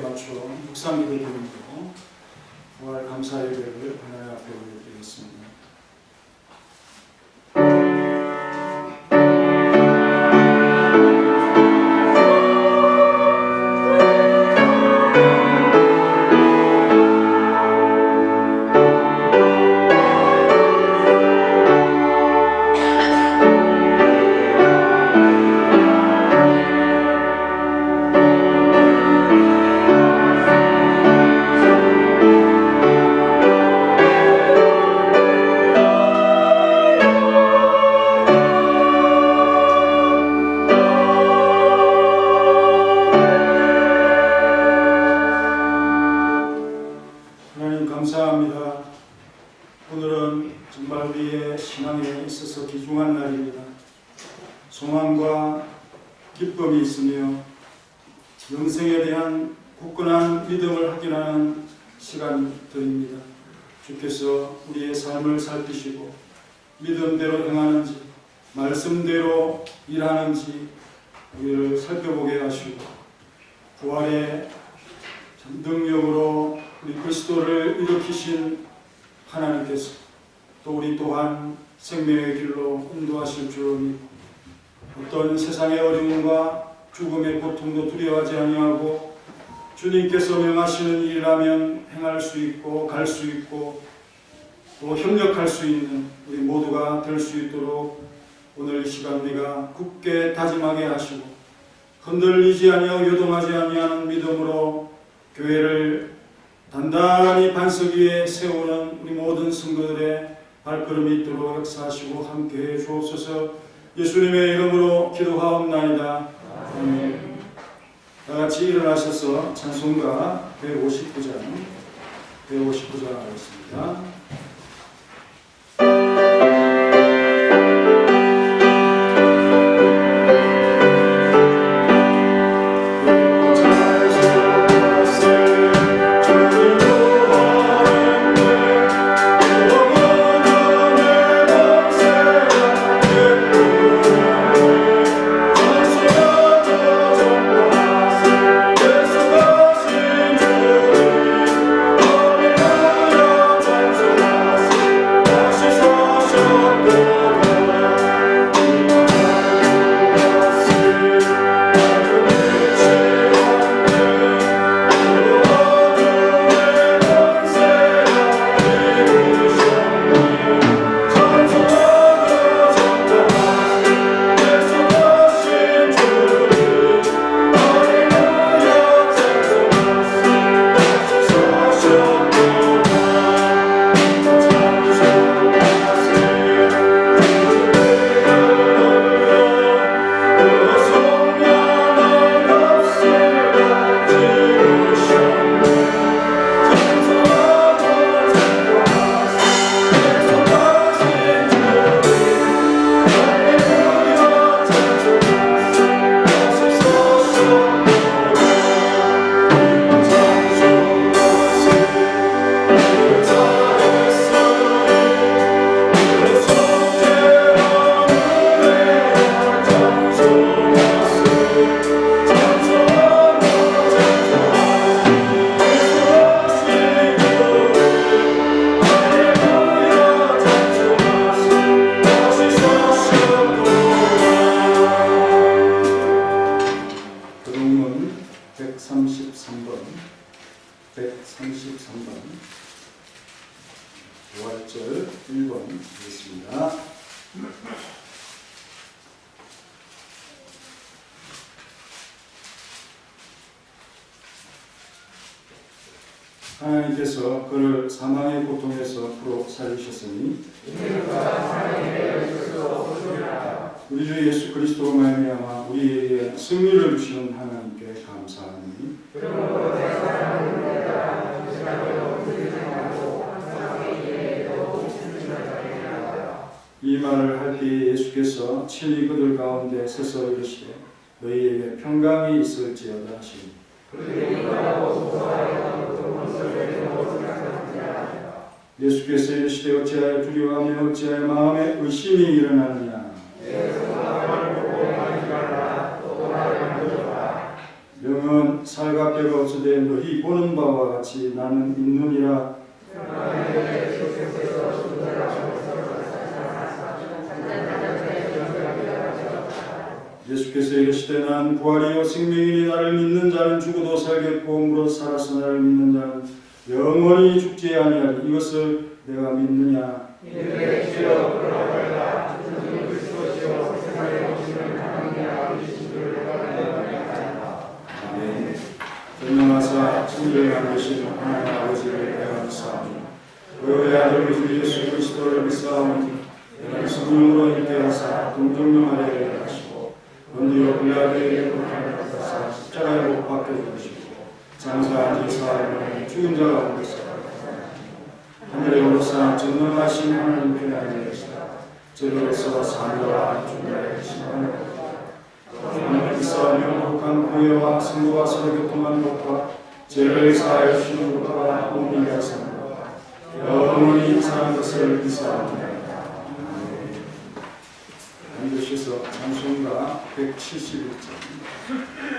맞춰 묵상기도 드리고 부활 감사 예배를 하나님 앞에 올려드리겠습니다. 감사합니다. 오늘은 정말 우리의 신앙에 있어서 귀중한 날입니다. 소망과 기쁨이 있으며 영생에 대한 굳건한 믿음을 확인하는 시간들입니다. 주께서 우리의 삶을 살피시고 믿음대로 행하는지 말씀대로 일하는지 우리를 살펴보게 하시고 부활의 능력으로 우리 그리스도를 일으키신 하나님께서 또 우리 또한 생명의 길로 인도하실 줄 믿고 어떤 세상의 어려움과 죽음의 고통도 두려워하지 아니하고 주님께서 명하시는 일이라면 행할 수 있고 갈 수 있고 또 협력할 수 있는 우리 모두가 될 수 있도록 오늘 이 시간 우리가 굳게 다짐하게 하시고 흔들리지 아니하고 요동하지 아니하는 믿음으로 교회를 단단히 반석 위에 세우는 우리 모든 성도들의 발걸음이 있도록 역사하시고 함께해 주옵소서. 예수님의 이름으로 기도하옵나이다. 아멘. 다같이 일어나셔서 찬송가 159장 하겠습니다. 부활절 1번 하겠습니다. 하나님께서 그를 사망의 고통에서 풀어 살리셨으니 우리 주 예수 그리스도로 말미암아 우리에게 승리를 주시는 하나님께 감사하니 이 말을 할 때에 예수께서 친히 그들 가운데 서서 이르시되 너희에게 평강이 있을지어다 하시니 예수께서 이르시되 어찌하여 두려워하며 어찌하여 마음에 의심이 일어나느냐 영은 살갑게가 없으되 너희 너희 보는 바와 같이 나는 있느니라. 예수께서 이르시되 나는 부활이요 생명이니 나를 믿는 자는 죽어도 살겠고 무릇 살아서 나를 믿는 자는 영원히 죽지 아니하리. 이것을 내가 믿느냐? 아멘. 전능하사 친절한 되신 하나님 아버지를 내가 믿사오니 그의 아들 주 예수 그리스도를 믿사오니 내가 성령으로 있게 하사 동정령 아래에 하시고 본디오 빌라도에게 고난을 십자가에 못 박혀 죽으시고 장사한 지 사흘 죽은 자 가운데서 하늘에 오르사 전능하신 하나님께 앉으시다. 저로서 산자와 죽음에 심판을 기사하며 거룩한 구애와 승부와 서로 교통한 것과 죄를 사하여 주시는 것과 공의가 있습니다. 영원히 사는 것을 기사합니다. 앉으셔서 찬송가 171장입니다.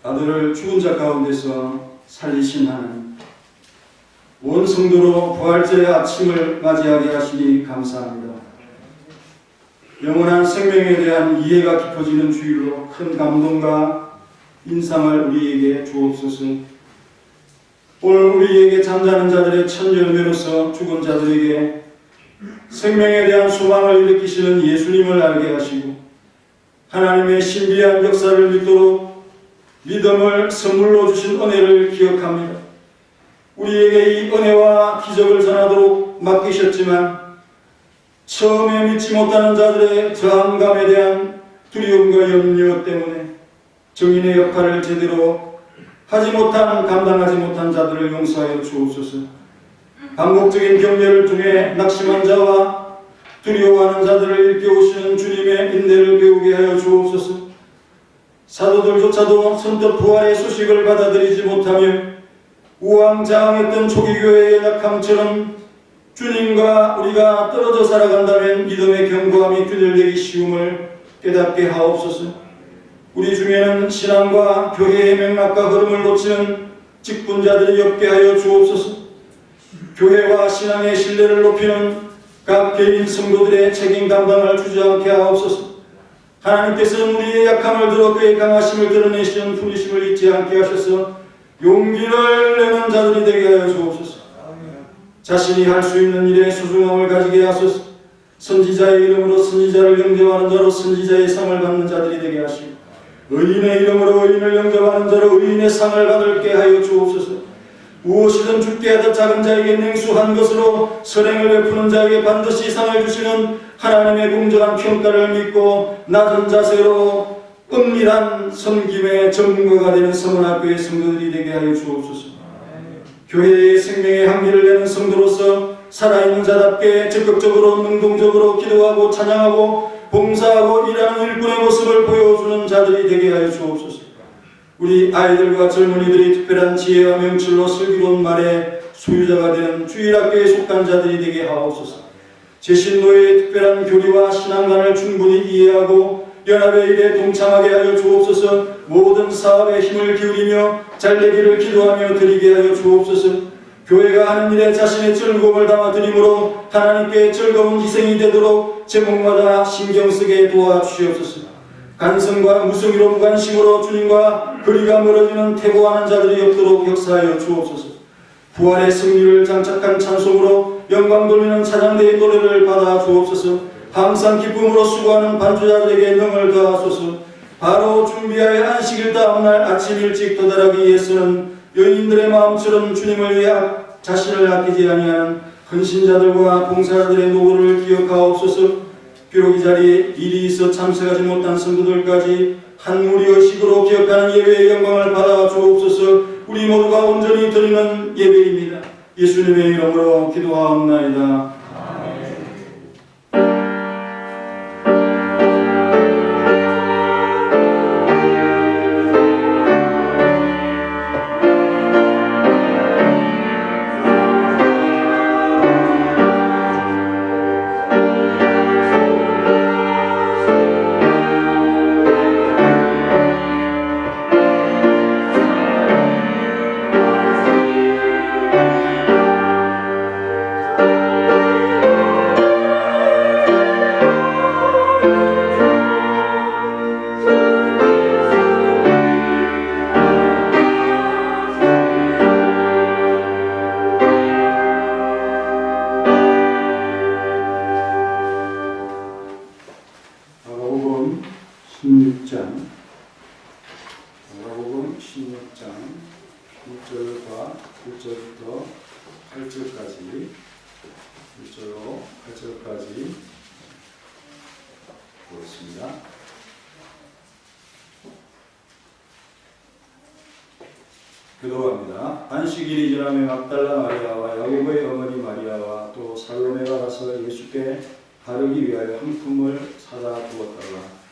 아들을 죽은 자 가운데서 살리신 하나님, 온 성도로 부활절의 아침을 맞이하게 하시니 감사합니다. 영원한 생명에 대한 이해가 깊어지는 주일로 큰 감동과 인상을 우리에게 주옵소서. 오늘 우리에게 잠자는 자들의 첫 열매로서 죽은 자들에게 생명에 대한 소망을 일으키시는 예수님을 알게 하시고 하나님의 신비한 역사를 믿도록 믿음을 선물로 주신 은혜를 기억합니다. 우리에게 이 은혜와 기적을 전하도록 맡기셨지만 처음에 믿지 못하는 자들의 저항감에 대한 두려움과 염려 때문에 증인의 역할을 제대로 감당하지 못한 자들을 용서하여 주옵소서. 반복적인 경례를 통해 낙심한 자와 두려워하는 자들을 일깨우시는 주님의 인내를 배우게 하여 주옵소서. 사도들조차도 선뜻 부활의 소식을 받아들이지 못하며 우왕좌왕했던 초기교회의 연약함처럼 주님과 우리가 떨어져 살아간다면 믿음의 견고함이 균열되기 쉬움을 깨닫게 하옵소서. 우리 중에는 신앙과 교회의 맥락과 흐름을 놓치는 직분자들이 없게 하여 주옵소서. 교회와 신앙의 신뢰를 높이는 각 개인 성도들의 책임 감당을 주저앉게 하옵소서. 하나님께서는 우리의 약함을 들어 그의 강하심을 드러내시는 분이심을 잊지 않게 하셔서 용기를 내는 자들이 되게 하여 주옵소서. 자신이 할 수 있는 일에 소중함을 가지게 하소서. 선지자의 이름으로 선지자를 영접하는 자로 선지자의 상을 받는 자들이 되게 하시고 의인의 이름으로 의인을 영접하는 자로 의인의 상을 받게 하여 주옵소서. 무엇이든 죽게 하듯 작은 자에게 냉수한 것으로 선행을 베푸는 자에게 반드시 상을 주시는 하나님의 공정한 평가를 믿고 낮은 자세로 은밀한 섬김의 전문가가 되는 서문학교의 성도들이 되게 하여 주옵소서. 교회의 생명의 향기를 내는 성도로서 살아있는 자답게 적극적으로 능동적으로 기도하고 찬양하고 봉사하고 일하는 일꾼의 모습을 보여주는 자들이 되게 하여 주옵소서. 우리 아이들과 젊은이들이 특별한 지혜와 명철로 슬기로운 말의 소유자가 되는 주일학교에 속한 자들이 되게 하옵소서. 제신노예의 특별한 교리와 신앙관을 충분히 이해하고 연합의 일에 동참하게 하여 주옵소서. 모든 사업에 힘을 기울이며 잘되기를 기도하며 드리게 하여 주옵소서. 교회가 하는 일에 자신의 즐거움을 담아 드림으로 하나님께 즐거운 희생이 되도록 제목마다 신경쓰게 도와주시옵소서. 간성과 무성의로 무관심으로 주님과 거리가 멀어지는 퇴보하는 자들이 없도록 역사하여 주옵소서. 부활의 승리를 장착한 찬송으로 영광 돌리는 찬양대의 노래를 받아 주옵소서. 항상 기쁨으로 수고하는 반주자들에게 능을 더하소서. 바로 준비하여 안식일 다음날 아침 일찍 도달하기 위해서는 여인들의 마음처럼 주님을 위해 자신을 아끼지 아니하는 헌신자들과 봉사자들의 노고를 기억하옵소서. 비록 이 자리에 일이 있어 참석하지 못한 성도들까지 한 무리 의식으로 기억하는 예배의 영광을 받아 주옵소서. 우리 모두가 온전히 드리는 예배입니다. 예수님의 이름으로 기도하옵나이다. 마가복음 16장 1절과 1절부터 8절까지 1절로 8절까지 보겠습니다. 기도합니다. 안식일이 지나며 막달라 마리아와 야고보의 어머니 마리아와 또 살로메가 가서 예수께 바르기 위하여 한 품을 사다 두었다가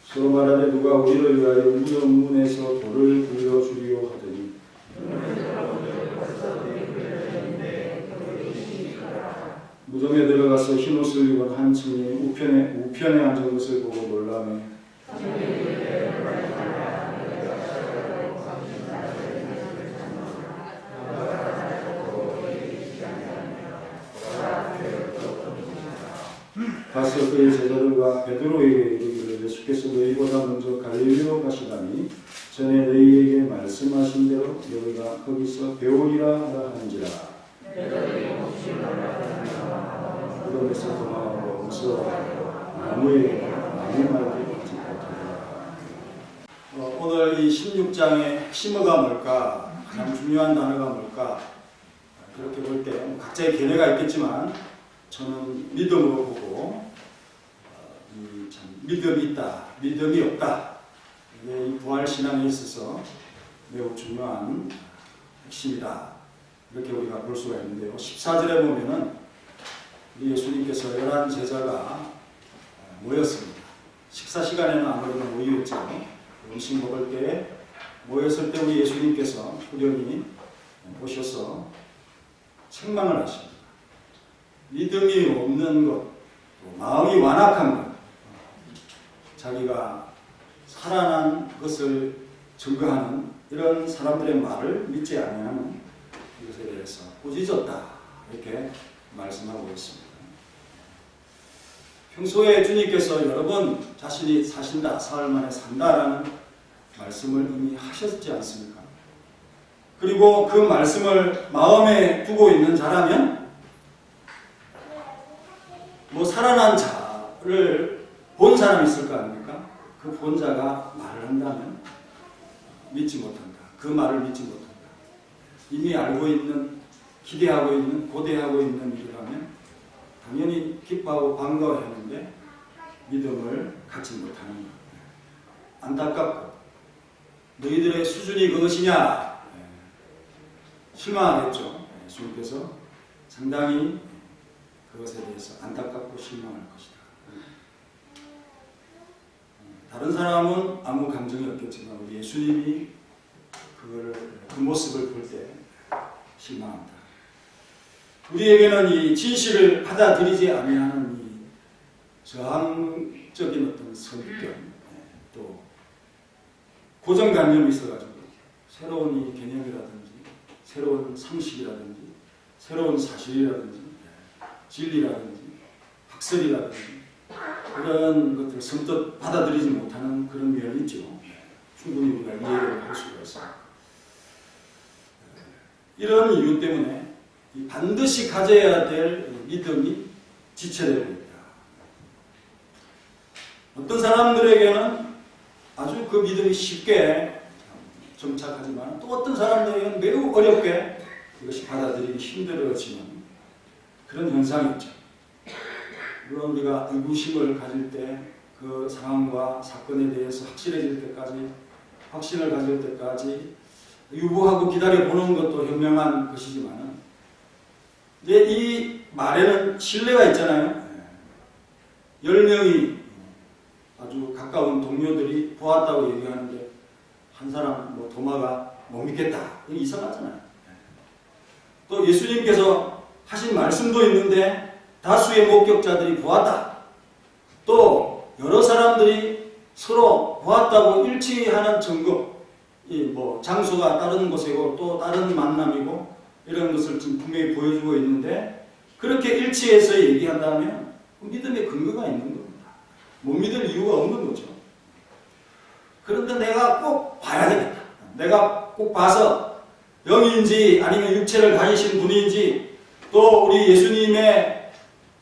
서로 말하되 누가 우리를 위하여 무덤 문에서 돌을 굴려주리요 하더니 무덤에 들어가서 흰옷을 입은 한 청년이 우편에 앉은 것을 보고 놀라며 가서 그의 제자들과 베드로에게 이르기를 예수께서 너희보다 먼저 갈릴리로 가시다니 전에 너희에게 말씀하신 대로 너희가 거기서 배우리라 하는지라. 그러면서 도망하고 무서워하고 나무에게 나무 말을 듣지 못하더라. 오늘 이 16장의 핵심어가 뭘까? 가장 중요한 단어가 뭘까? 그렇게 볼 때 각자의 견해가 있겠지만 저는 믿음으로 보고 참 믿음이 있다, 믿음이 없다. 이게 이 부활신앙에 있어서 매우 중요한 핵심이다. 이렇게 우리가 볼 수가 있는데요. 14절에 보면은 우리 예수님께서 11 제자가 모였습니다. 식사 시간에는 아무래도 모이겠죠. 음식 먹을 때 모였을 때 우리 예수님께서 후련히 오셔서 책망을 하십니다. 믿음이 없는 것, 마음이 완악한 것, 자기가 살아난 것을 증거하는 이런 사람들의 말을 믿지 아니하는 이것에 대해서 꾸짖었다. 이렇게 말씀하고 있습니다. 평소에 주님께서 여러 번 자신이 사신다, 사흘 만에 산다라는 말씀을 이미 하셨지 않습니까? 그리고 그 말씀을 마음에 두고 있는 자라면 뭐 살아난 자를 본 사람이 있을 거 아닙니까? 그 본 자가 말을 한다면 믿지 못한다. 그 말을 믿지 못한다. 이미 알고 있는, 기대하고 있는, 고대하고 있는 일이라면 당연히 기뻐하고 반가워하는데 믿음을 갖지 못하는 것. 안타깝고 너희들의 수준이 그것이냐? 실망하겠죠. 예수님께서 상당히 그것에 대해서 안타깝고 실망할 것이다. 다른 사람은 아무 감정이 없겠지만 우리 예수님이 그 모습을 볼 때 실망합니다. 우리에게는 이 진실을 받아들이지 아니하는 이 저항적인 어떤 성격, 또 고정관념이 있어가지고 새로운 이 개념이라든지 새로운 상식이라든지 새로운 사실이라든지 진리라든지 학설이라든지 그런 것들을 선뜻 받아들이지 못하는 그런 면이 있죠. 충분히 우리가 이해를 할 수가 있습니다. 이런 이유 때문에 반드시 가져야 될 믿음이 지체되고 있다. 어떤 사람들에게는 아주 그 믿음이 쉽게 정착하지만 또 어떤 사람들에게는 매우 어렵게 이것이 받아들이기 힘들어지는 그런 현상이 있죠. 물론 우리가 의구심을 가질 때 그 상황과 사건에 대해서 확실해질 때까지, 확신을 가질 때까지 유보하고 기다려보는 것도 현명한 것이지만 이제 이 말에는 신뢰가 있잖아요. 10명이 아주 가까운 동료들이 보았다고 얘기하는데 한 사람 뭐 도마가 못 믿겠다. 이게 이상하잖아요. 또 예수님께서 하신 말씀도 있는데 다수의 목격자들이 보았다. 또 여러 사람들이 서로 보았다고 일치하는 증거, 뭐 장소가 다른 곳이고 또 다른 만남이고 이런 것을 지금 분명히 보여주고 있는데 그렇게 일치해서 얘기한다면 믿음의 근거가 있는 겁니다. 못 믿을 이유가 없는 거죠. 그런데 내가 꼭 봐야 되겠다. 내가 꼭 봐서 영인지 아니면 육체를 가지신 분인지 또 우리 예수님의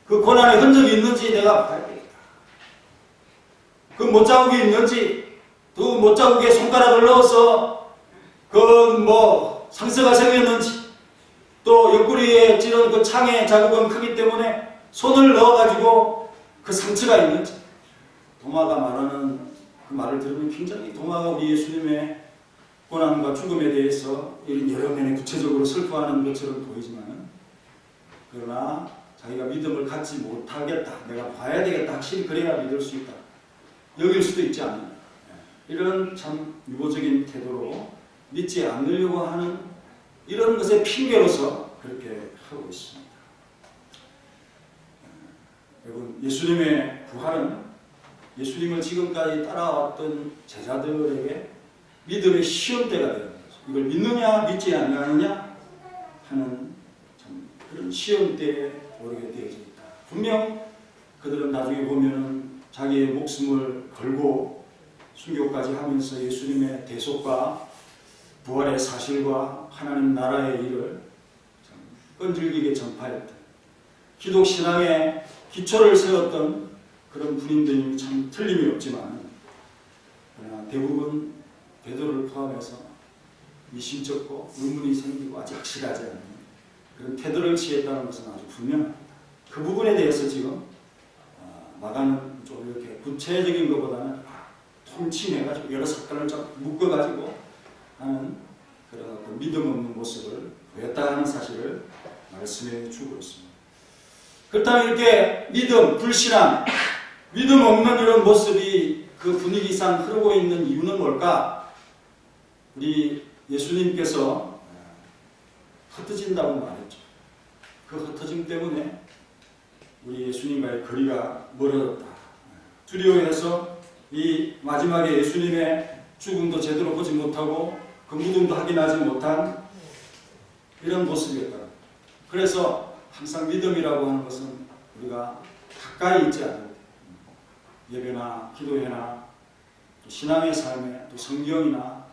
그 고난의 흔적이 있는지 내가 봐야 되겠다. 그 못자국이 있는지 또 못자국에 손가락을 넣어서 그 뭐 상처가 생겼는지 또 옆구리에 찌른 그 창의 자국은 크기 때문에 손을 넣어가지고 그 상처가 있는지 도마가 말하는 그 말을 들으면 굉장히 도마가 우리 예수님의 고난과 죽음에 대해서 이런 여러 면에 구체적으로 슬퍼하는 것처럼 보이지만 그러나 자기가 믿음을 갖지 못하겠다. 내가 봐야 되겠다. 확실히 그래야 믿을 수 있다. 여길 수도 있지 않느냐. 이런 참 유보적인 태도로 믿지 않으려고 하는 이런 것의 핑계로서 그렇게 하고 있습니다. 여러분, 예수님의 부활은 예수님을 지금까지 따라왔던 제자들에게 믿음의 시험대가 되는 거죠. 이걸 믿느냐 믿지 않느냐 하는 참 그런 시험대에 오르게 되어져 있다. 분명 그들은 나중에 보면은 자기의 목숨을 걸고 순교까지 하면서 예수님의 대속과 부활의 사실과 하나님 나라의 일을 참 끈질기게 전파했던 기독 신앙의 기초를 세웠던 그런 분인들이 참 틀림이 없지만 대부분 베드로를 포함해서 미심쩍고 의문이 생기고 아주 확실하지 않은 그런 태도를 취했다는 것은 아주 분명합니다. 그 부분에 대해서 지금 마가는 좀 이렇게 구체적인 것보다는 통칭해가지고 여러 사건을 좀 묶어가지고 하는 그런 어떤 믿음 없는 모습을 보였다 하는 사실을 말씀해 주고 있습니다. 그렇다면 이렇게 믿음, 불신앙, 믿음 없는 이런 모습이 그 분위기상 흐르고 있는 이유는 뭘까? 우리 예수님께서 흩어진다고 말했죠. 그 흩어짐 때문에 우리 예수님과의 거리가 멀어졌다. 두려워해서 이 마지막에 예수님의 죽음도 제대로 보지 못하고 그 무덤도 확인하지 못한 이런 모습이었다. 그래서 항상 믿음이라고 하는 것은 우리가 가까이 있지 않아요. 예배나 기도회나 또 신앙의 삶에 또 성경이나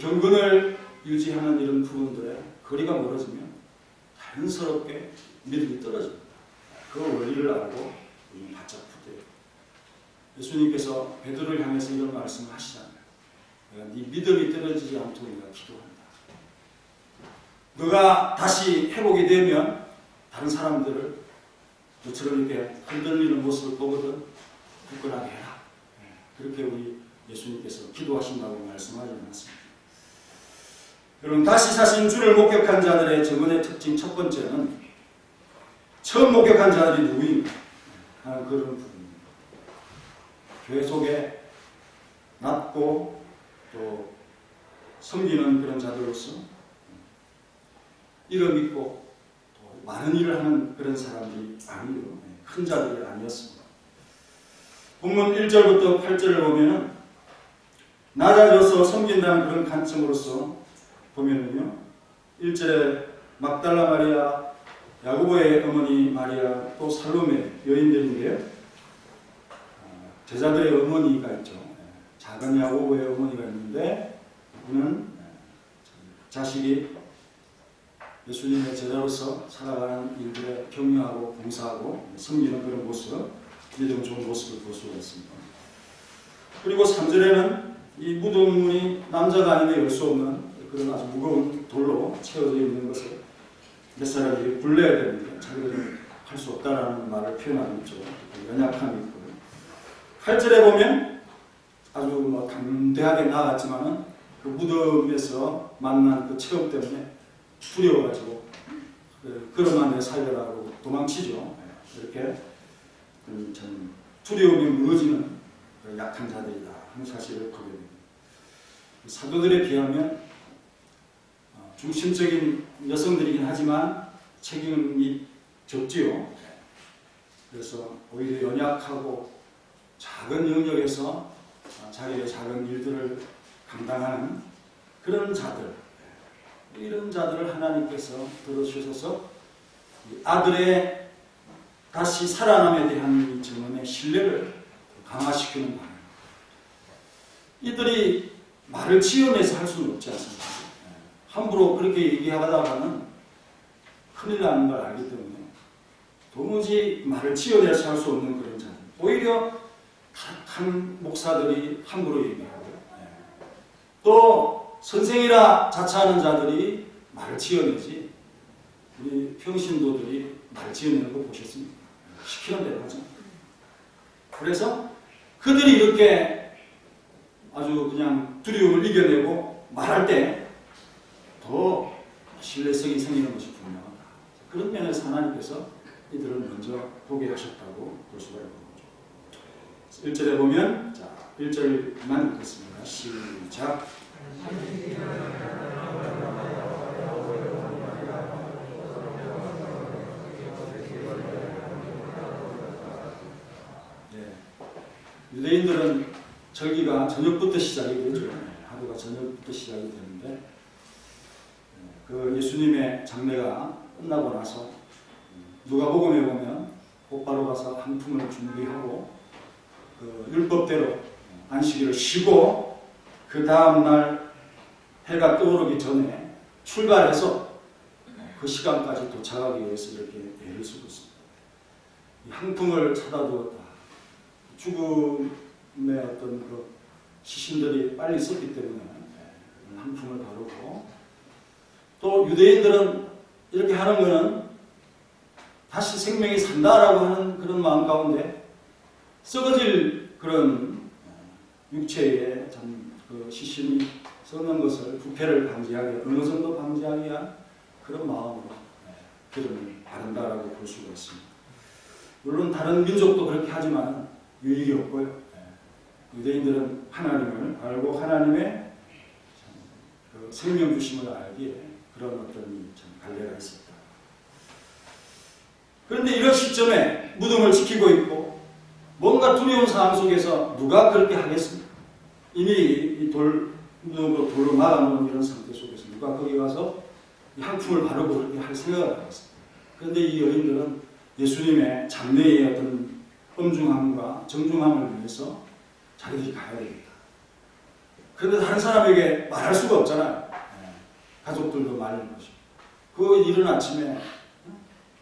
경건을 유지하는 이런 부분들에 거리가 멀어지면 자연스럽게 믿음이 떨어집니다. 그 원리를 알고 우리는 바짝 붙어요. 예수님께서 베드로를 향해서 이런 말씀을 하시잖아요. 네 믿음이 떨어지지 않도록 우리가 기도한다. 너가 다시 회복이 되면 다른 사람들을 너처럼 이렇게 흔들리는 모습을 보거든 굳건하게 해라. 그렇게 우리 예수님께서 기도하신다고 말씀하지 않았습니다. 여러분, 다시 사신 주를 목격한 자들의 증언의 특징 첫 번째는 처음 목격한 자들이 누구인가 하는 그런 부분입니다. 교회 속에 낮고 또 섬기는 그런 자들로서 이름 있고 또 많은 일을 하는 그런 사람들이 아니요, 큰 자들이 아니었습니다. 본문 1절부터 8절을 보면은 낮아져서 섬긴다는 그런 관점으로서 보면은요, 1절에 막달라 마리아, 야고보의 어머니 마리아, 또 살로메 여인들인데요. 제자들의 어머니가 있죠. 작은 야고보의 어머니가 있는데 그는 자식이 예수님의 제자로서 살아가는 일들에 격려하고 봉사하고 섬기는 그런 모습, 믿음 좋은 모습을 볼 수가 있습니다. 그리고 3절에는 이 무덤문이 남자가 아니면 열 수 없는 그런 아주 무거운 돌로 채워져 있는 것을 몇 사람이 굴려야 되는데 자기들은 할 수 없다라는 말을 표현하고 있죠. 연약함이 있고 8절에 보면 아주 담대하게 나아갔지만은 그 무덤에서 만난 그 체험 때문에 두려워가지고 그러면 내 살려라고 도망치죠. 이렇게 참 두려움에 무너지는 약한 자들이다 하는 사실을 보게 됩니다. 사도들에 비하면 중심적인 여성들이긴 하지만 책임이 적지요. 그래서 오히려 연약하고 작은 영역에서 자기의 작은 일들을 감당하는 그런 자들, 이런 자들을 하나님께서 들어주셔서 아들의 다시 살아남에 대한 이 증언의 신뢰를 강화시키는 바입니다. 이들이 말을 지어내서 할 수는 없지 않습니까? 함부로 그렇게 얘기하다가는 큰일 나는 걸 알기 때문에 도무지 말을 지어내서 할 수 없는 그런 자들. 오히려 한 목사들이 함부로 얘기하고 또 선생이라 자처하는 자들이 말을 지어내지 우리 평신도들이 말 지어내는 거 보셨습니까? 시키는 대로 하죠. 그래서 그들이 이렇게 아주 그냥 두려움을 이겨내고 말할 때 더 신뢰성이 생기는 것이 분명하다. 그런 면에서 하나님께서 이들을 먼저 보게 하셨다고 볼 수가 있는 거죠. 1절에 보면, 자, 1절만 읽겠습니다. 시작. 네. 유대인들은 절기가 저녁부터 시작이 되죠. 하루가 저녁부터 시작이 되는데, 그 예수님의 장례가 끝나고 나서 누가복음에 보면 곧바로 가서 한 품을 준비하고 그 율법대로 안식일을 쉬고 그 다음날 해가 떠오르기 전에 출발해서 그 시간까지 도착하기 위해서 이렇게 애를 쓰고 있습니다. 이 항풍을 사다 두었다. 죽음의 어떤 그 시신들이 빨리 썼기 때문에 항풍을 바르고, 또 유대인들은 이렇게 하는 것은 다시 생명이 산다라고 하는 그런 마음 가운데 썩어질 그런 육체의 그 시신이 썩는 것을, 부패를 방지하기, 어느 정도 방지하기 위한 그런 마음으로 기름을 바른다라고 볼 수가 있습니다. 물론 다른 민족도 그렇게 하지만 유익이 없고요. 유대인들은 하나님을 알고 하나님의 그 생명 주심을 알기에 그런 어떤 갈래가 있었다. 그런데 이런 시점에 무덤을 지키고 있고 뭔가 두려운 상황 속에서 누가 그렇게 하겠습니까? 이미 이 무덤으로 돌로 막아놓은 이런 상태 속에서 누가 거기 가서 이 항품을 바르고 그렇게 할 생각을 하겠습니다. 그런데 이 여인들은 예수님의 장래의 어떤 엄중함과 정중함을 위해서 자기들이 가야 됩니다. 그런데 다른 사람에게 말할 수가 없잖아요. 가족들도 말리는 것이고. 그 이른 아침에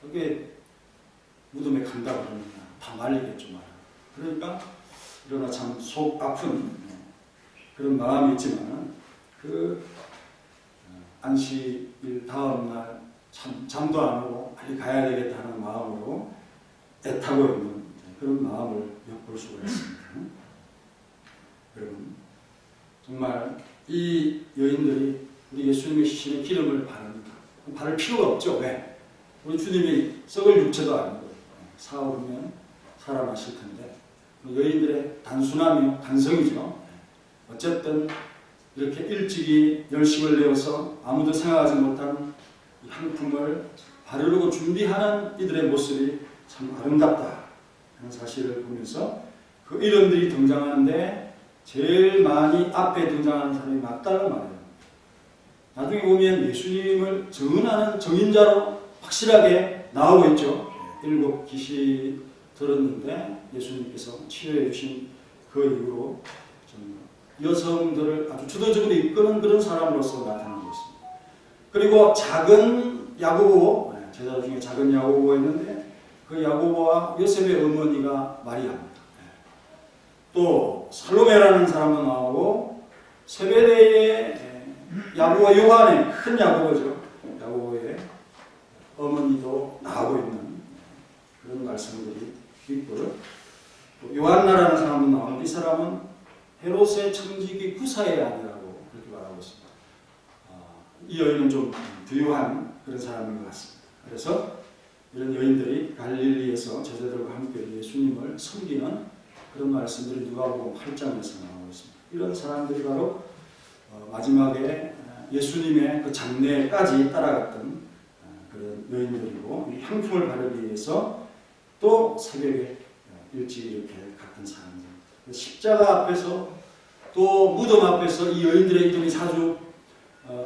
그게 무덤에 간다 그러면 다 말리겠죠. 그러니까 일어나 참 속 아픈 그런 마음이 있지만 그 안식일 다음날 참 잠도 안 오고 빨리 가야 되겠다는 마음으로 애타고 있는 그런 마음을 엿볼 수가 있습니다. 여러분, 정말 이 여인들이 우리 예수님의 시신에 기름을 바릅니다. 바를 필요가 없죠. 왜? 우리 주님이 썩을 육체도 아니고 사오르면 살아나실 텐데, 여인들의 단순함이요, 간성이죠. 어쨌든 이렇게 일찍이 열심을 내어서 아무도 생각하지 못한 이 항품을 바르려고 준비하는 이들의 모습이 참 아름답다 하는 사실을 보면서 그 이름들이 등장하는데 제일 많이 앞에 등장하는 사람이 맞다는 말이에요. 나중에 보면 예수님을 증언하는 증인자로 확실하게 나오고 있죠. 7 귀신이 들었는데 예수님께서 치료해 주신 그 이후로 좀 여성들을 아주 주도적으로 이끄는 그런 사람으로서 나타나고 있습니다. 그리고 작은 야고보, 제자 중에 작은 야고보가 있는데 그 야고보와 요셉의 어머니가 마리아입니다. 또 살로메라는 사람도 나오고 세베대의 야고보와 요한의 큰 야고보죠. 야고보의 어머니도 나오고 있는 그런 말씀들이 있고요. 또 요한나라는 사람도 나오는데 이 사람은 헤롯의 청지기 구사의 아내라고 그렇게 말하고 있습니다. 이 여인은 좀 부유한 그런 사람인 것 같습니다. 그래서 이런 여인들이 갈릴리에서 제자들과 함께 예수님을 섬기는 그런 말씀들이 누가복음 8장에서 나오고 있습니다. 이런 사람들이 바로 마지막에 예수님의 그 장례까지 따라갔던 그런 여인들이고, 이 향품을 바르기 위해서 또 새벽에 일찍 이렇게 갔던 사람들. 십자가 앞에서 또 무덤 앞에서 이 여인들의 이름이 자주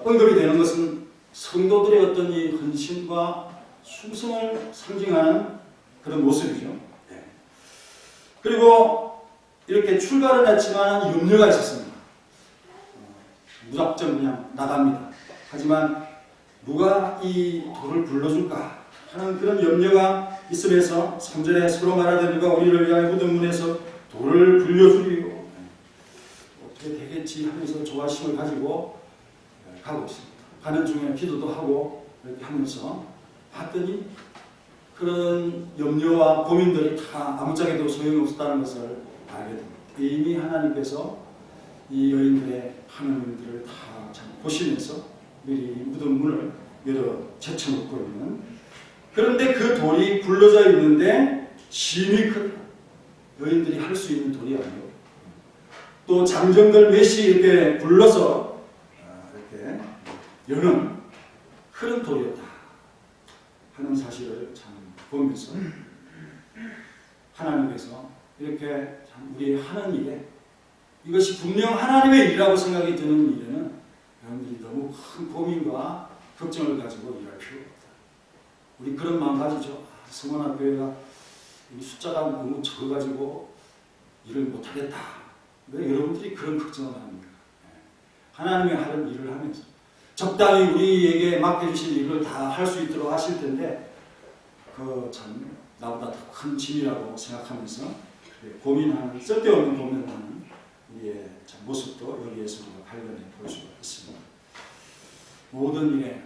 언급이 되는 것은 성도들의 어떤 이 헌신과 충성을 상징하는 그런 모습이죠. 그리고 이렇게 출발을 했지만 염려가 있었습니다. 무작정 그냥 나갑니다. 하지만 누가 이 돌을 불러줄까 하는 그런 염려가 있으면서 3절에 서로 말하되 누가 우리를 위하여 무덤 문에서 돌을 불려주리요. 어떻게 되겠지 하면서 조바심을 가지고 가고 있습니다. 가는 중에 기도도 하고 이렇게 하면서 봤더니 그런 염려와 고민들이 다 아무짝에도 소용이 없었다는 것을 알게 됩니다. 이미 하나님께서 이 여인들의 하는 일들을 다 참 보시면서 미리 무덤 문을 열어 제쳐놓고 있는, 그런데 그 돌이 굴러져 있는데 심히 큰 여인들이 할 수 있는 돌이 아니고 또 장정들 몇이 이렇게 불러서 이렇게 여는 큰 돌이었다 하는 사실을 참 보면서 하나님께서 이렇게 참 우리 하는 일에 이것이 분명 하나님의 일이라고 생각이 드는 일에는 여러분들이 너무 큰 고민과 걱정을 가지고 일할 필요가 없다. 우리 그런 마음 가지죠. 성원학교회가 숫자가 너무 적어가지고 일을 못하겠다. 왜 여러분들이 그런 걱정을 합니까? 하나님의 하는 일을 하면서 적당히 우리에게 맡겨주신 일을 다 할 수 있도록 하실 텐데 그 참 나보다 더 큰 짐이라고 생각하면서 고민하는, 쓸데없는 고민하는 우리의 참 모습도 여기에서 우리가 발견해 볼 수가 있습니다. 모든 일에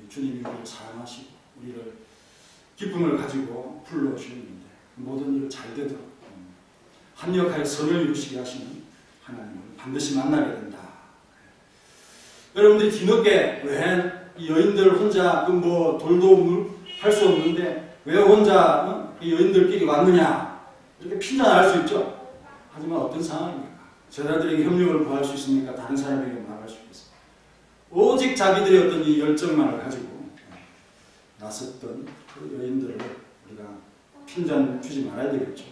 주님이 우리를 사랑하시고 우리를 기쁨을 가지고 불러주셨는데 모든 일을 잘 되도록 합력하여 선을 이루시게 하시는 하나님을 반드시 만나게 된다. 여러분들이 뒤늦게 왜 이 여인들 혼자 뭐 돌도 할 수 없는데 왜 혼자 이 여인들끼리 왔느냐 이렇게 핀잔할 수 있죠. 하지만 어떤 상황입니까? 제자들에게 협력을 구할 수 있으니까 다른 사람에게 말할 수 있습니다. 오직 자기들의 어떤 이 열정만을 가지고 나섰던 그 여인들을 우리가 핀잔 주지 말아야 되겠죠.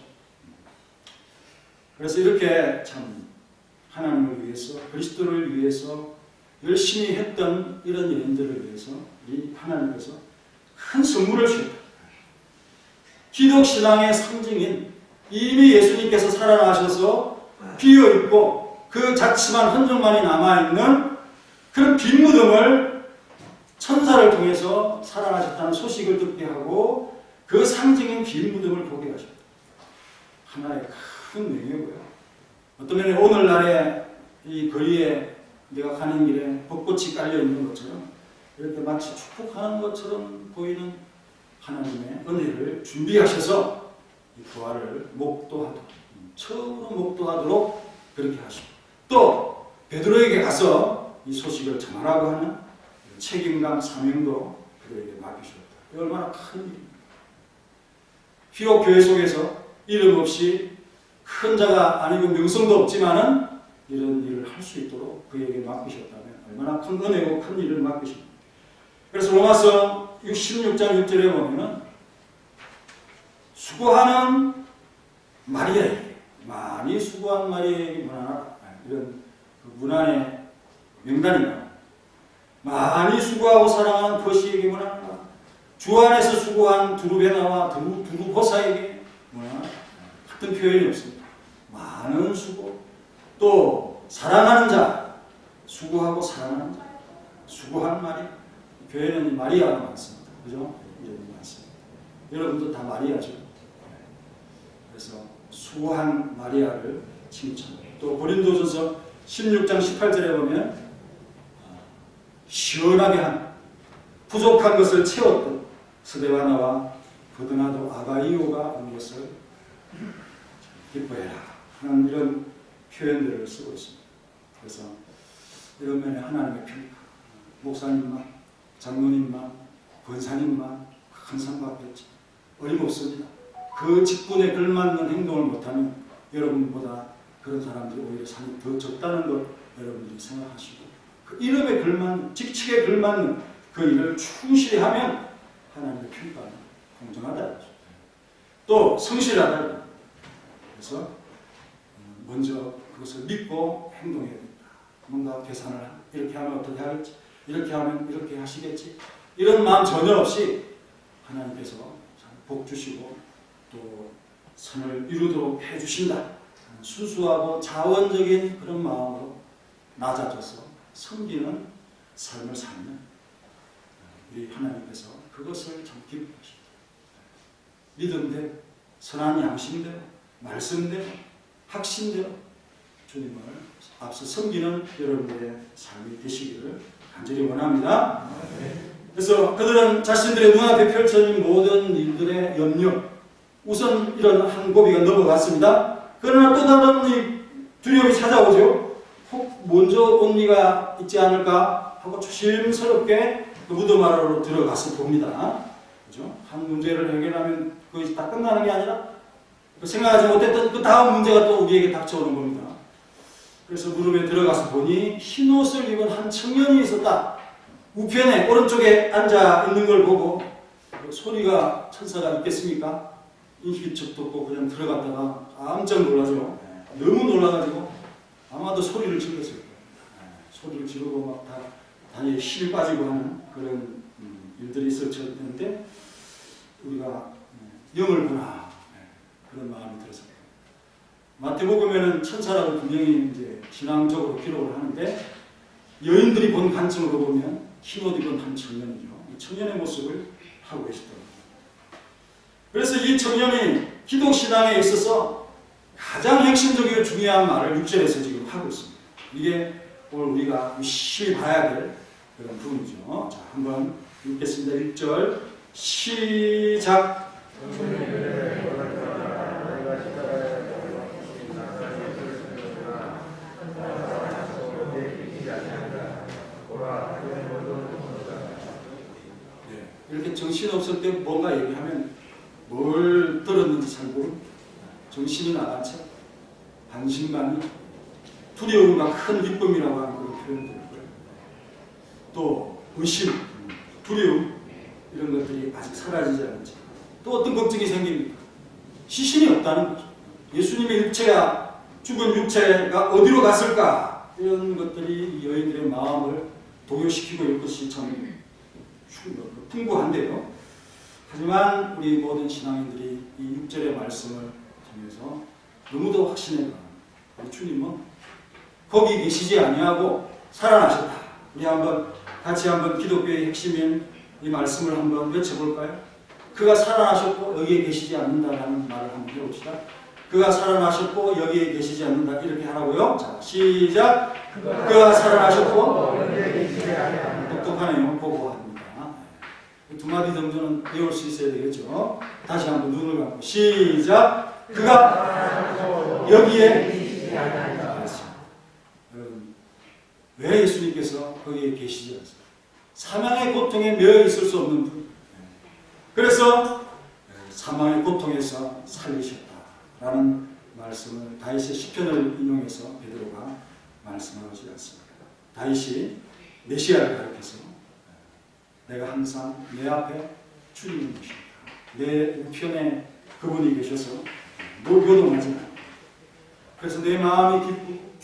그래서 이렇게 참 하나님을 위해서 그리스도를 위해서 열심히 했던 이런 여인들을 위해서 이 하나님께서 큰 선물을 주셨다. 기독신앙의 상징인 이미 예수님께서 살아나셔서 비어있고 그 자취만 흔적만이 남아있는 그런 빈 무덤을 천사를 통해서 살아나셨다는 소식을 듣게 하고 그 상징인 빈 무덤을 보게 하셨다. 하나의 큰 명예고요. 어떤 면에 오늘날의 이 거리에 내가 가는 길에 벚꽃이 깔려 있는 것처럼 이렇게 마치 축복하는 것처럼 보이는 하나님의 은혜를 준비하셔서 이 부활을 목도하도록, 처음으로 목도하도록 그렇게 하시고 또 베드로에게 가서 이 소식을 전하라고 하는 책임감, 사명도 그들에게 맡기셨다. 얼마나 큰 일입니다. 비록 교회 속에서 이름 없이 큰 자가 아니고 명성도 없지만은 이런 일을 할 수 있도록 그에게 맡기셨다면 얼마나 큰 은혜고 큰 일을 맡기십니까? 그래서 로마서 16장 6절에 보면은 수고하는 마리아에게 많이 수고한 마리아에게 문안하라 이런 그 문안의 명단입니다. 많이 수고하고 사랑하는 버시에게 문안하라. 주 안에서 수고한 두루베나와 두루보사에게 문안하라. 같은 표현이 없습니다. 많은 수고 또 사랑하는 자 수고하고 사랑하는 자 수고한 마리아 교회는 마리아가 많습니다. 그죠? 이름이 많습니다. 여러분도 다 마리아죠. 그래서 수고한 마리아를 칭찬합니다. 또 고린도전서 16장 18절에 보면 시원하게 한 부족한 것을 채웠던 스데바나와 버드나도 아가이오가 온 것을 기뻐해라 하는 이런 표현들을 쓰고 있습니다. 그래서 이런 면에 하나님의 평가, 목사님만, 장로님만, 권사님만 큰 상 받겠지. 어림없습니다. 그 직분에 걸맞는 행동을 못하면 여러분보다 그런 사람들이 오히려 상이 더 적다는 걸 여러분들이 생각하시고 그 이름에 걸맞는, 직책에 걸맞는 그 일을 충실히 하면 하나님의 평가는 공정하다. 또 성실하다. 그래서 먼저 그것을 믿고 행동해야 된다. 뭔가 계산을 이렇게 하면 어떻게 하겠지? 이렇게 하면 이렇게 하시겠지? 이런 마음 전혀 없이 하나님께서 복 주시고 또 선을 이루도록 해주신다. 순수하고 자원적인 그런 마음으로 낮아져서 섬기는 삶을 살면 우리 하나님께서 그것을 참 기뻐하십니다. 믿음대로, 선한 양심대로, 말씀대로, 확신대로 주님을 앞서 섬기는 여러분들의 삶이 되시기를 간절히 원합니다. 그래서 그들은 자신들의 눈앞에 펼쳐진 모든 일들의 염려, 우선 이런 한 고비가 넘어갔습니다. 그러나 또 다른 두려움이 찾아오죠. 혹 먼저 온 이가 있지 않을까 하고 조심스럽게 그 무덤 아래로 들어가서 봅니다. 그죠? 한 문제를 해결하면 그것이 다 끝나는 게 아니라 생각하지 못했던 그 다음 문제가 또 우리에게 닥쳐오는 겁니다. 그래서 무덤에 들어가서 보니 흰 옷을 입은 한 청년이 있었다. 우편에 오른쪽에 앉아 있는 걸 보고 소리가 천사가 있겠습니까? 인기척도 없고 그냥 들어갔다가 깜짝 놀라죠. 너무 놀라가지고 아마도 소리를 질렀을 거예요. 소리를 지르고 막 다 다리에 힘이 빠지고 하는 그런 일들이 있었을 텐데 우리가 영을 보나 그런 마음이 들었어요. 마태복음에는 천사라고 분명히 이제 신앙적으로 기록을 하는데 여인들이 본 관점으로 보면 흰 옷 입은 한 청년이죠. 이 청년의 모습을 하고 계시더라고요. 그래서 이 청년이 기독신앙에 있어서 가장 핵심적이고 중요한 말을 6절에서 지금 하고 있습니다. 이게 오늘 우리가 유심히 봐야 될 그런 부분이죠. 자, 한번 읽겠습니다. 1절 시작. 이렇게 정신없을 때 뭔가 얘기하면 뭘 들었는지 잘 모르고 정신이 나간 채 반신반의 두려움과 큰 기쁨이라고 하는 그런 표현들 또 의심, 두려움 이런 것들이 아직 사라지지 않은 채 또 어떤 걱정이 생깁니까? 시신이 없다는 거죠. 예수님의 육체가 죽은 육체가 어디로 갔을까? 이런 것들이 여인들의 마음을 동요시키고 있는 것이 참 풍부한데요. 하지만 우리 모든 신앙인들이 이 6절의 말씀을 통해서 너무도 확신해가 우리 주님은 거기 계시지 아니하고 살아나셨다. 우리 같이 한번 기독교의 핵심인 이 말씀을 한번 외쳐볼까요? 그가 살아나셨고 여기에 계시지 않는다라는 말을 한번 해봅시다. 그가 살아나셨고 여기에 계시지 않는다. 이렇게 하라고요. 자, 시작. 그가 살아나셨고 여기에 계시지 않는다. 똑똑하네요. 보고 합니다. 두 마디 정도는 배울 수 있어야 되겠죠. 다시 한번 눈을 감고 시작. 그가 여기에 계시지 않는다. 여러분, 왜 예수님께서 거기에 계시지 않습니까? 사망의 고통에 매여 있을 수 없는 분. 그래서 사망의 고통에서 살리셨다라는 말씀을 다윗의 시편을 인용해서 베드로가 말씀하지 않습니다. 다윗이 메시아를 가리켜서 내가 항상 내 앞에 주님이 계십니다. 내 우편에 그분이 계셔서 요동하지 않아요. 그래서 내 마음이 기쁘고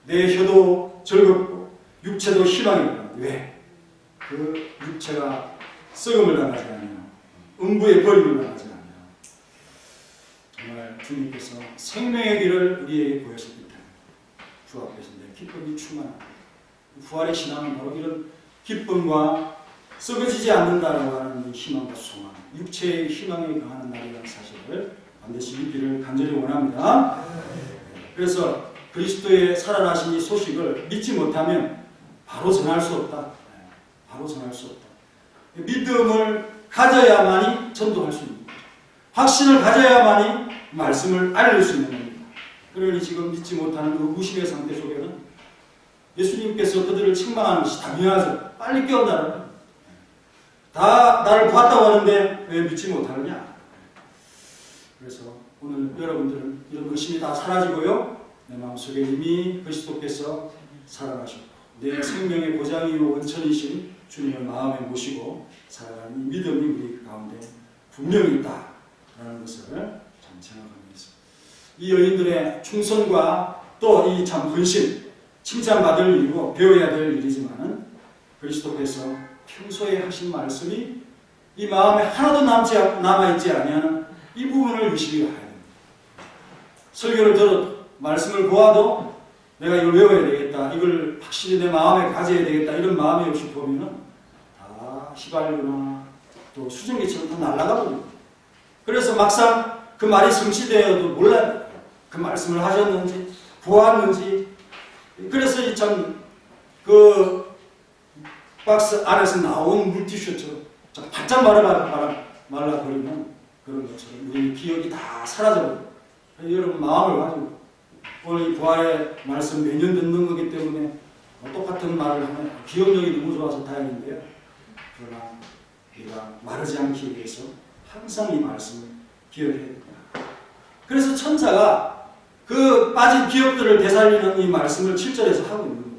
내 혀도 즐겁고 육체도 희망이 있다. 왜? 그 육체가 썩음을 당하지 않아요. 음부의 버림을 당하지 않아요. 정말 주님께서 생명의 길을 우리에게 보여줬기 때문에 주 앞에서 내 기쁨이 충만합니다. 부활의 신앙은 바로 이런 기쁨과 썩어지지 않는다라고 하는 희망과 소망, 육체의 희망에 강하는 날이라는 사실을 반드시 믿기를 간절히 원합니다. 그래서 그리스도의 살아나신 이 소식을 믿지 못하면 바로 전할 수 없다. 바로 전할 수 없다. 믿음을 가져야만이 전도할 수 있는 거죠. 확신을 가져야만이 말씀을 알릴 수 있는 겁니다. 그러니 지금 믿지 못하는 그 무심의 상태 속에는 예수님께서 그들을 책망하는 것이 당연하죠. 빨리 깨어나라. 다 나를 봤다고 하는데 왜 믿지 못하느냐. 그래서 오늘 여러분들은 이런 의심이 다 사라지고요. 내 마음속에 이미 그리스도께서 살아나셨고 내 생명의 보장이요 원천이신 주님을 마음에 모시고 살아가는 이 믿음이 우리 가운데 분명히 있다라는 것을 참 생각합니다. 이 여인들의 충성과 또 이 참 헌신, 칭찬받을 일이고 배워야 될 일이지만은 그리스도께서 평소에 하신 말씀이 이 마음에 하나도 남아있지 아니하는 이 부분을 유심히 봐야 됩니다. 설교를 들어도 말씀을 보아도 내가 이걸 외워야 되겠다, 이걸 확실히 내 마음에 가져야 되겠다 이런 마음이 없이 보면은 다 휘발유나 또 수증기처럼 다 날아가 버립니다. 그래서 막상 그 말이 성취되어도 몰라요. 그 말씀을 하셨는지 보았는지. 그래서 이 참 그 박스 안에서 나온 물티슈처럼 바짝 말라버리면 그런 것처럼 우리 기억이 다 사라져버려요. 여러분 마음을 가지고 오늘 이 부활의 말씀 매년 듣는 거기 때문에 똑같은 말을 하면 기억력이 너무 좋아서 다행인데요. 그러나 우리가 마르지 않기 위해서 항상 이 말씀을 기억해야 됩니다. 그래서 천사가 그 빠진 기억들을 되살리는 이 말씀을 7절에서 하고 있는 거예요.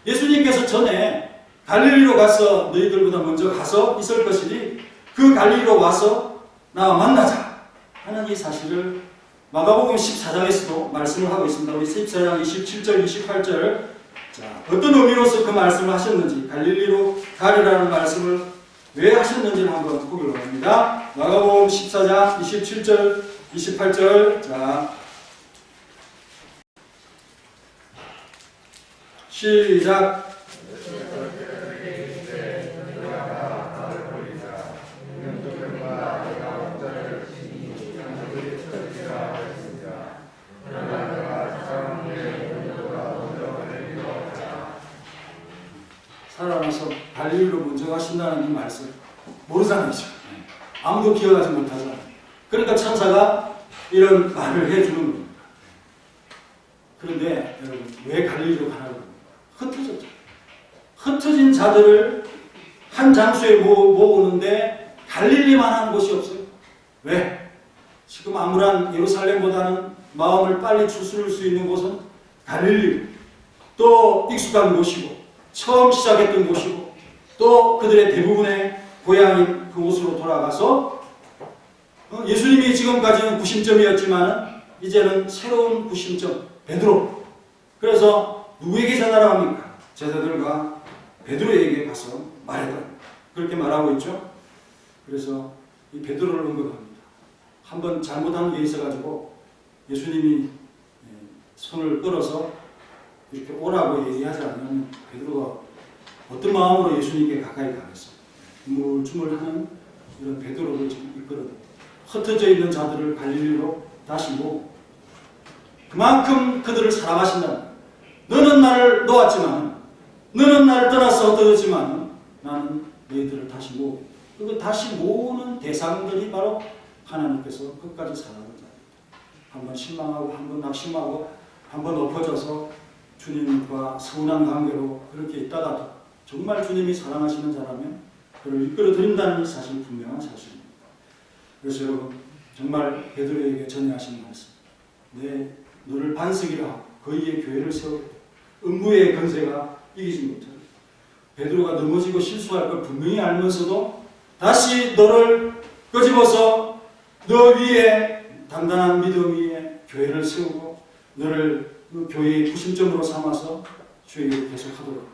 예수님께서 전에 갈릴리로 가서 너희들보다 먼저 가서 있을 것이니 그 갈릴리로 와서 나와 만나자 하는 이 사실을 마가복음 14장에서도 말씀을 하고 있습니다. 우리 14장 27절, 28절. 자, 어떤 의미로서 그 말씀을 하셨는지, 갈릴리로 가리라는 말씀을 왜 하셨는지를 한번 보기로 합니다. 마가복음 14장 27절, 28절. 자, 시작. 살아나서 갈릴리로 먼저 가신다는 이 말씀 모르잖아요. 아무도 기억하지 못하잖아요. 그러니까 천사가 이런 말을 해주는 겁니다. 그런데 여러분, 왜 갈릴리로 가라고? 흩어졌죠. 흩어진 자들을 한 장소에 모으는데 갈릴리만한 곳이 없어요. 왜? 지금 아무런 예루살렘보다는 마음을 빨리 추스를 수 있는 곳은 갈릴리. 또 익숙한 곳이고 처음 시작했던 곳이고 또 그들의 대부분의 고향인 그곳으로 돌아가서 예수님이 지금까지는 구심점이었지만 이제는 새로운 구심점 베드로. 그래서 누구에게 전하라고 합니까? 제자들과 베드로에게 가서 말해라. 그렇게 말하고 있죠. 그래서 이 베드로를 언급합니다. 한번 잘못한 게 있어가지고 예수님이 손을 끌어서 이렇게 오라고 얘기하지 않으면 베드로가 어떤 마음으로 예수님께 가까이 가겠어요. 우물쭈물하는 이런 베드로를 지금 이끌어요. 흩어져 있는 자들을 갈릴리로 다시 모으고 그만큼 그들을 사랑하신다. 너는 나를 놓았지만, 너는 나를 떠나서 흩어졌지만 나는 너희들을 다시 모으고, 그 다시 모으는 대상들이 바로 하나님께서 끝까지 사랑하는 자입니다. 한번 실망하고 한번 낙심하고 한번 엎어져서 주님과 서운한 관계로 그렇게 있다가도 정말 주님이 사랑하시는 자라면 그를 이끌어 드린다는 사실 분명한 사실입니다. 그래서 여러분, 정말 베드로에게 전해하신 말씀, 내 너를 반석이라 하고 그의 교회를 세우고 음부의 권세가 이기지 못하고, 베드로가 넘어지고 실수할 걸 분명히 알면서도 다시 너를 끄집어서 너 위에 단단한 믿음 위에 교회를 세우고 너를 그 교회의 구심점으로 삼아서 주의 일을 계속하도록,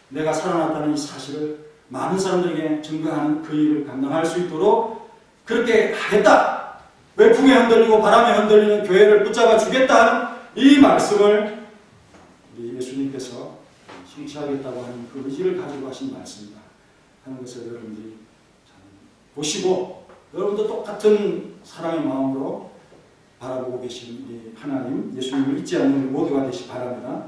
내가 살아났다는 이 사실을 많은 사람들에게 증거하는 그 일을 감당할 수 있도록 그렇게 하겠다. 외풍에 흔들리고 바람에 흔들리는 교회를 붙잡아 주겠다 하는 이 말씀을 우리 예수님께서 성취하겠다고 하는 그 의지를 가지고 하신 말씀이다 하는 것을 여러분들이 보시고, 여러분도 똑같은 사랑의 마음으로 바라보고 계신 이 하나님, 예수님을 잊지 않는 모두가 되시 바랍니다.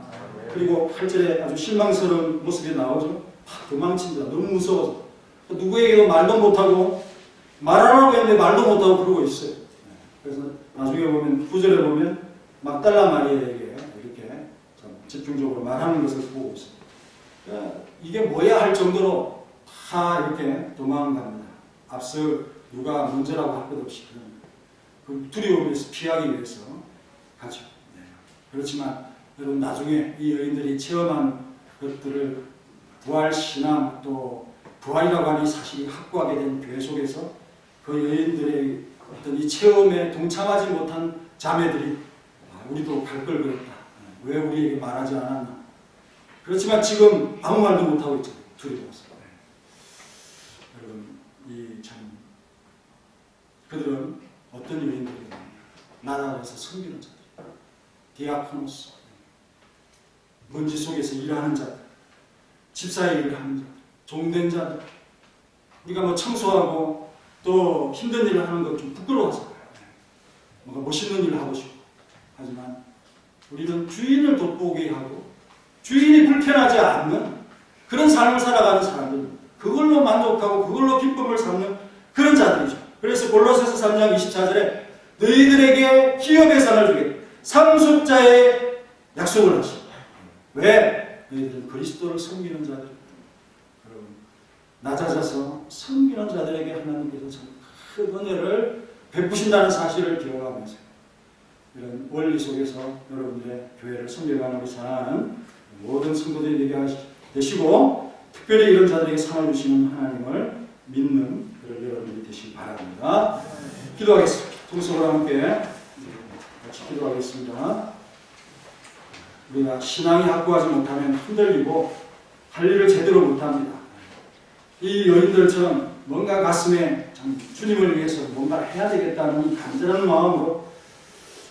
그리고 8절에 아주 실망스러운 모습이 나오죠. 도망친다. 너무 무서워서 누구에게도 말도 못하고, 말하라고 했는데 말도 못하고 그러고 있어요. 그래서 나중에 보면 9절에 보면 막달라 마리아에게 이렇게 집중적으로 말하는 것을 보고 있어요. 그러니까 이게 뭐야 할 정도로 다 이렇게 도망갑니다. 앞서 누가 문제라고 할 것 없이 그 두려움에서 피하기 위해서 가죠. 그렇지만 여러분, 나중에 이 여인들이 체험한 것들을 부활신앙, 또 부활이라고 하는 이 사실이 확고하게 된 교회 속에서 그 여인들의 어떤 이 체험에 동참하지 못한 자매들이 우리도 갈 걸 그랬다. 왜 우리에게 말하지 않았나. 그렇지만 지금 아무 말도 못하고 있잖아요. 두려워서. 여러분, 그들은 어떤 여인들이냐, 나라에서 섬기는 자들, 디아코노스, 먼지 속에서 일하는 자들, 집사의 일을 하는 자들, 종된 자들. 우리가 뭐 청소하고 또 힘든 일을 하는 것 좀 부끄러워서 뭔가 멋있는 일을 하고 싶고, 하지만 우리는 주인을 돋보게 하고 주인이 불편하지 않는 그런 삶을 살아가는 사람들, 그걸로 만족하고 그걸로 기쁨을 삼는 그런 자들이죠. 그래서 골로새서 3장 24절에 너희들에게 기업의 상을 주겠다. 상속자의 약속을 하시고. 왜? 너희들은 그리스도를 섬기는 자들. 여러분, 낮아져서 섬기는 자들에게 하나님께서 참 큰 은혜를 베푸신다는 사실을 기억하면서 이런 원리 속에서 여러분들의 교회를 섬겨가는 우리 사랑하는 모든 성도들이 되게 되시고, 특별히 이런 자들에게 상을 주시는 하나님을 믿는 그런 여러분들이 되시기 바랍니다. 기도하겠습니다. 통성으로 함께 같이 기도하겠습니다. 우리가 신앙이 확고하지 못하면 흔들리고 할 일을 제대로 못합니다. 이 여인들처럼 뭔가 가슴에 참 주님을 위해서 뭔가 해야 되겠다는 간절한 마음으로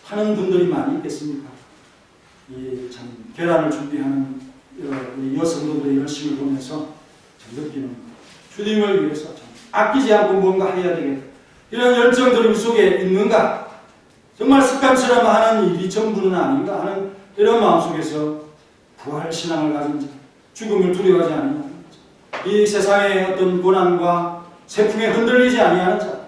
하는 분들이 많이 있겠습니까? 이 참 계란을 준비하는 우리 여성도들의 열심을 보면서 느끼는 주님을 위해서 아끼지 않고 뭔가 해야 되겠다. 이런 열정들이 우리 속에 있는가? 정말 습관처럼 하는 일이 전부는 아닌가 하는 이런 마음속에서 부활신앙을 가진 자, 죽음을 두려워하지 않는 자, 이 세상의 어떤 고난과 세풍에 흔들리지 아니하는 자,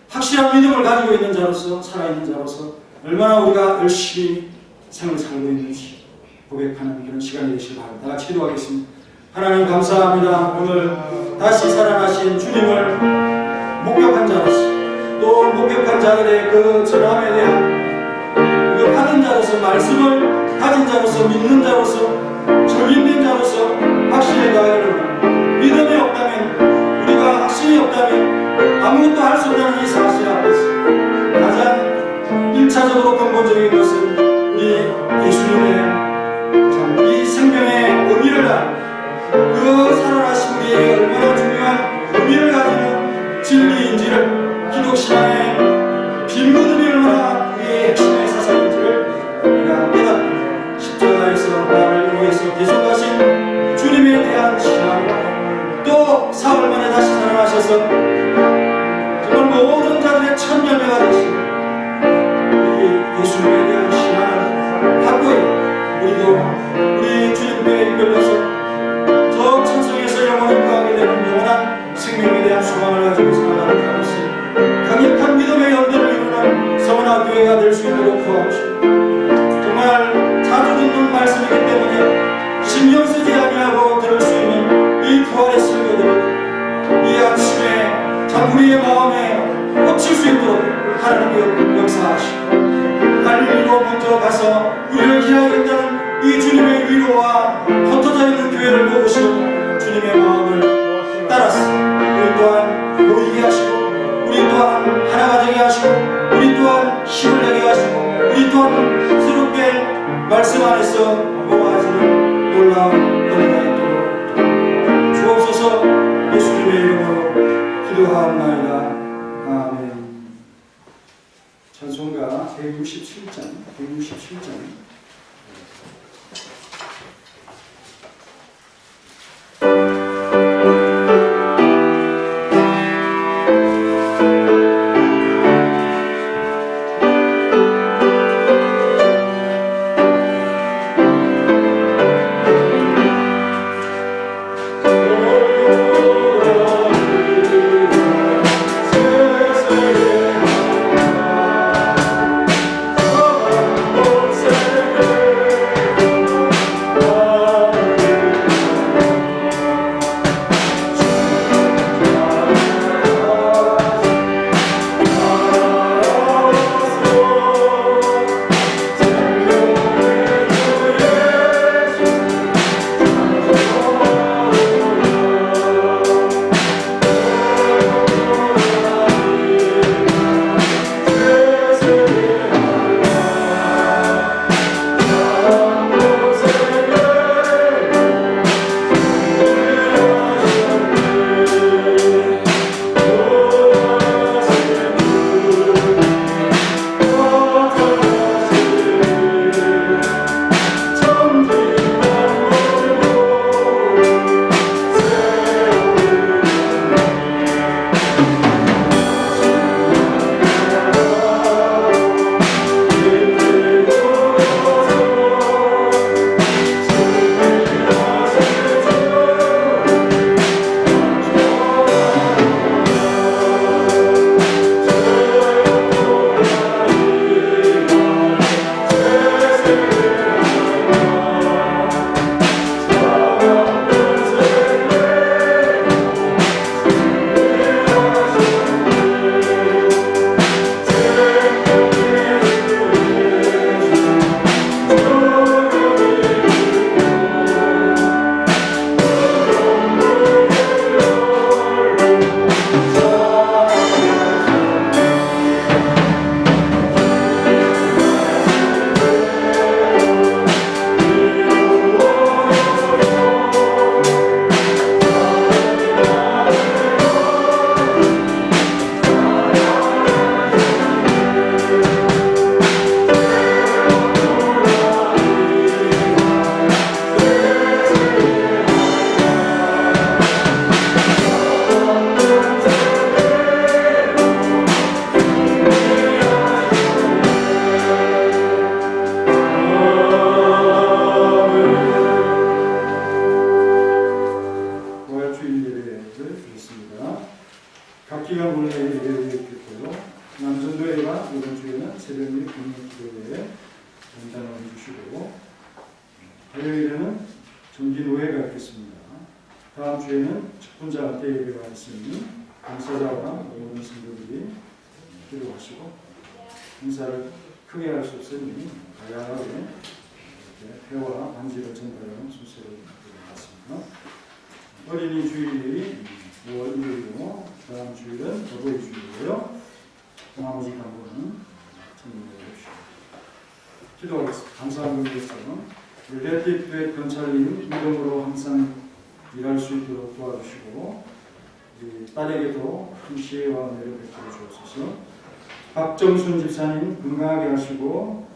확실한 믿음을 가지고 있는 자로서, 살아있는 자로서 얼마나 우리가 열심히 생을 살고 있는지 고백하는 그런 시간이 되시길 바랍니다. 다 같이 기도하겠습니다. 하나님 감사합니다. 오늘 다시 살아나신 주님을 목격한 자로서, 또 목격한 자들의 그 전함에 대한 그 받은 자로서, 말씀을 가진 자로서, 믿는 자로서, 적임된 자로서 확신에 가야를 믿음이 없다면, 우리가 확신이 없다면 아무것도 할 수 없다는 이 사실 앞에서 가장 1차적으로 근본적인 것은 우리 예수님의 이 생명의 의미를 알, 그 살아나신 우리에게 얼마나 중요한 의미를 가지는 진리인지를, 기독신앙의 빈무덤이 얼마나 우리의 핵심의 사상인지를 우리가 깨닫고 십자가에서 나를 위해서 계속하신 주님에 대한 신앙, 또 사흘 만에 다시 살아나셔서 정말 모든 자들의 첫 열매가 되신 이 예수님에 대한 신앙을 갖고 우리도 우리 주님께 이끌려서 저 천성에서 영원히 거하게 되는 영원한 생명에 대한 소망을 가지고 살아가는 자로서 강력한 믿음의 연대를 이루는 서원화 교회가 될 수 있도록 도와주시고, 정말 자주 듣는 말씀이기 때문에 신경 쓰지 아니하고 들을 수 있는 이 부활의 설교들을 이 아침에 참 우리의 마음에 꽂힐 수 있도록 하나님께 역사하시고, 갈릴리로 먼저 가서 우리를 기다리겠다는 이 주님의 위로와 흩어져 있는 교회를 보시고 주님의 마음을 따라서 우리 또한 모이게 하시고, 우리 또한 하나가 되게 하시고, 우리 또한 힘을 내게 하시고, 우리 또한 새롭게 말씀 안에서 모아지는 놀라운 은혜가 있도록 주옵소서. 예수님의 이름으로 기도하옵나이다. 아멘. 찬송가 167장 Say 다음 주에는 직분자 대회가 있으니 감사자와 모든 성도들이 기도하시고 행사를 크게 할 수 없으니 다양하게 회와 반지를 전달하는 순서를 드리겠습니다. 어린이 주일이 5월 1일이고 다음 주일은 어버이 주일이고요. 나머지 간부는 참여해 주십시오. 기도하겠습니다. 감사한 분께서 레티프의 건찰님 믿음으로 항상 일할 수 있도록 도와주시고 우리 딸에게도 큰 지혜와 은혜를 베풀어 주옵소서. 박정순 집사님 건강하게 하시고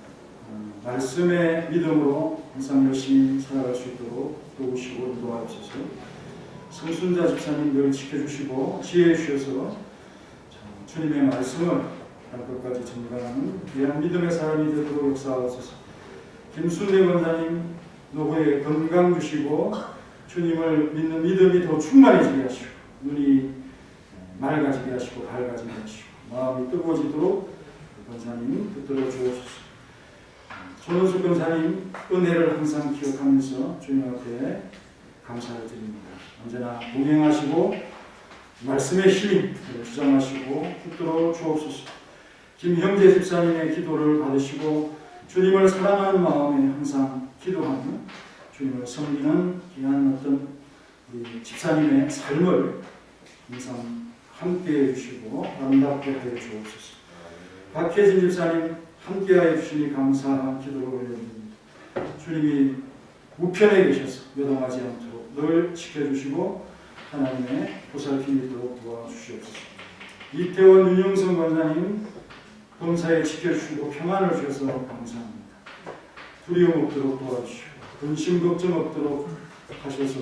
말씀의 믿음으로 항상 열심히 살아갈 수 있도록 도우시고 도와주셔서 성순자 집사님 늘 지켜주시고 지혜해 주셔서 주님의 말씀을 할 것까지 전가하는 귀한 믿음의 사람이 되도록 역사하옵소서. 김순대 권사님 노후에 건강 주시고 주님을 믿는 믿음이 더 충만해지게 하시고 눈이 맑아지게 하시고 밝아지게 하시고 마음이 뜨거워지도록 권사님 붙들어 주옵소서. 손은숙 권사님 은혜를 항상 기억하면서 주님 앞에 감사를 드립니다. 언제나 동행하시고 말씀의 힘을 주장하시고 붙들어 주옵소서. 김형재 집사님의 기도를 받으시고 주님을 사랑하는 마음에 항상 기도하며 주님을 섬기는 귀한 어떤 우리 집사님의 삶을 항상 함께해 주시고 아름답게 해 주옵소서. 박혜진 집사님 함께하여 주시니 감사한 기도를 올려드립니다. 주님이 우편에 계셔서 요동하지 않도록 늘 지켜주시고 하나님의 보살핌이 있도록 도와주시옵소서. 이태원 윤영성 권사님 범사에 지켜주시고 평안을 주셔서 감사합니다. 두려움 없도록 도와주시고 근심 걱정 없도록 하셔서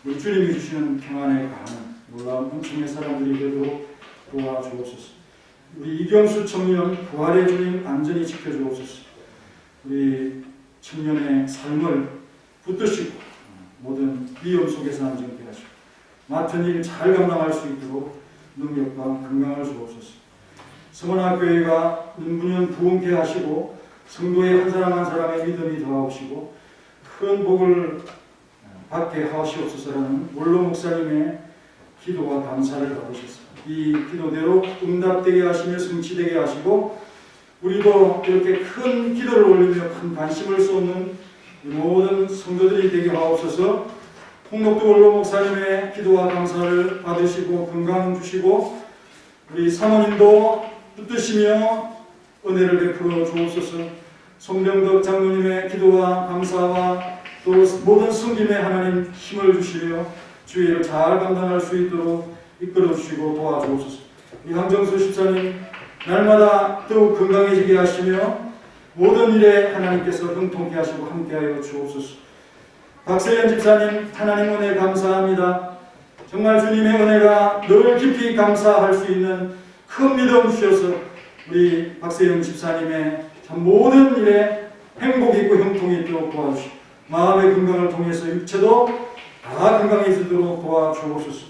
우리 주님이 주시는 평안에 가는 놀라운 은총의 사람들이 되도록 도와주옵소서. 우리 이경수 청년 부활의 주님 안전히 지켜주옵소서. 우리 청년의 삶을 붙드시고 모든 위험 속에서 안전케 하시고 맡은 일 잘 감당할 수 있도록 능력과 건강을 주옵소서. 성원학교회가 문무년 부흥케 하시고 성도의 한 사람 한 사람의 믿음이 더하시고 큰 복을 받게 하시옵소서라는 원로 목사님의 기도와 감사를 받으셨습니다. 이 기도대로 응답되게 하시며 성취되게 하시고 우리도 이렇게 큰 기도를 올리며 큰 관심을 쏟는 모든 성도들이 되게 하옵소서. 홍록도 원로 목사님의 기도와 감사를 받으시고 건강 주시고 우리 사모님도 붙드시며 은혜를 베풀어 주옵소서. 송병덕 장로님의 기도와 감사와 또 모든 섬김에 하나님 힘을 주시며 주의를 잘 감당할 수 있도록 이끌어 주시고 도와주옵소서. 우리 황정수 집사님 날마다 더욱 건강해지게 하시며 모든 일에 하나님께서 형통케 하시고 함께하여 주옵소서. 박세현 집사님 하나님 은혜 감사합니다. 정말 주님의 은혜가 늘 깊이 감사할 수 있는 큰 믿음 주셔서 우리 박세현 집사님의 참 모든 일에 행복이 있고 형통이 있도록 도와주시고 마음의 건강을 통해서 육체도 다 건강해지도록 도와주옵소서.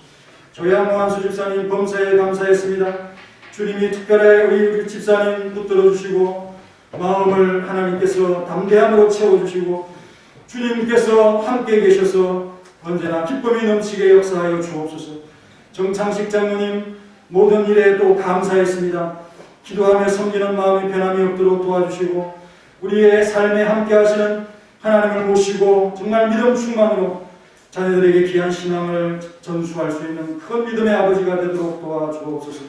조양만수 집사님 범사에 감사했습니다. 주님이 특별히 우리 집사님 붙들어 주시고 마음을 하나님께서 담대함으로 채워주시고 주님께서 함께 계셔서 언제나 기쁨이 넘치게 역사하여 주옵소서. 정창식 장로님 모든 일에 또 감사했습니다. 기도하며 섬기는 마음이 변함이 없도록 도와주시고 우리의 삶에 함께 하시는 하나님을 모시고 정말 믿음 충만으로 자녀들에게 귀한 신앙을 전수할 수 있는 큰 믿음의 아버지가 되도록 도와주옵소서.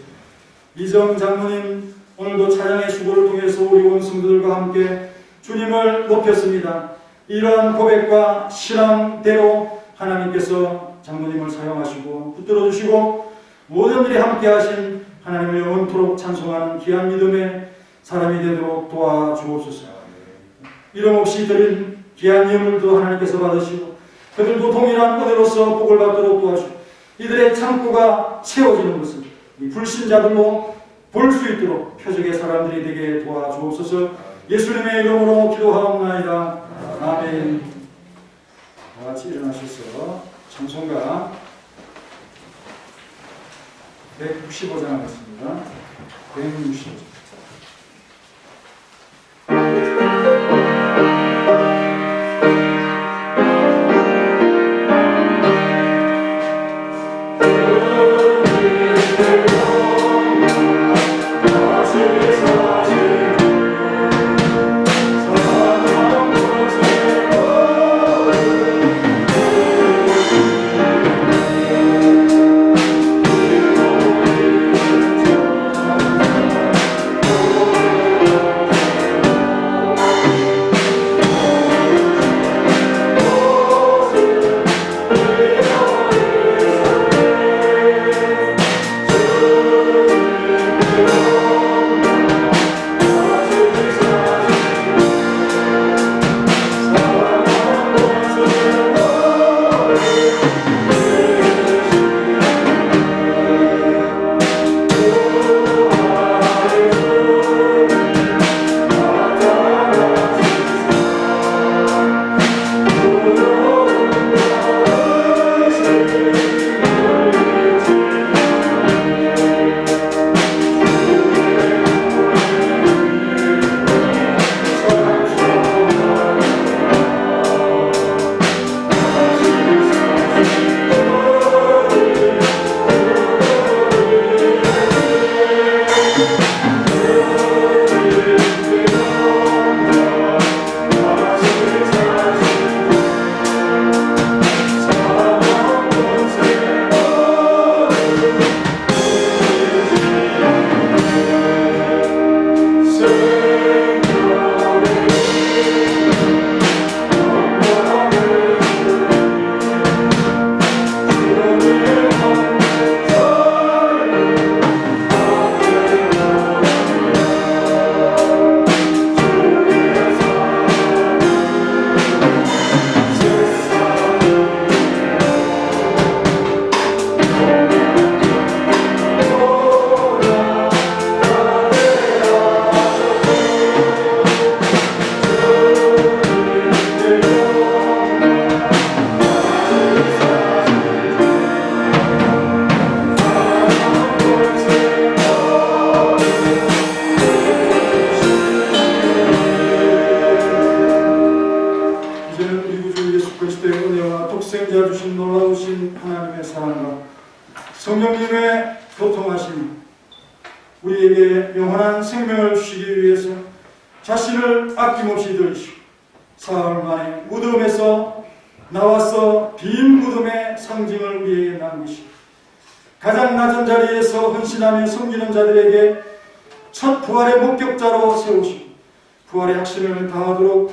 이정 장로님 오늘도 찬양의 수고를 통해서 우리 온 성도들과 함께 주님을 높였습니다. 이러한 고백과 신앙대로 하나님께서 장로님을 사용하시고 붙들어 주시고 모든 일에 함께 하신 하나님을 영원토록 찬송하는 귀한 믿음의 사람이 되도록 도와주옵소서. 이름 없이 드린 귀한 예물도 하나님께서 받으시고 그들도 동일한 은혜로서 복을 받도록 도와주시고 이들의 창고가 채워지는 것을 이 불신자들로 볼 수 있도록 표적의 사람들이 되게 도와주옵소서. 예수님의 이름으로 기도하옵나이다. 아멘. 다 같이 일어나셔서 찬송가 165장 하겠습니다. 165장. 하나님의 사랑과 성령님의 교통하심이 우리에게 영원한 생명을 주시기 위해서 자신을 아낌없이 들이시고 사흘 만에 무덤에서 나와서 빈 무덤의 상징을 우리에게 남기시고 가장 낮은 자리에서 헌신하며 섬기는 자들에게 첫 부활의 목격자로 세우시고 부활의 확신을 다하도록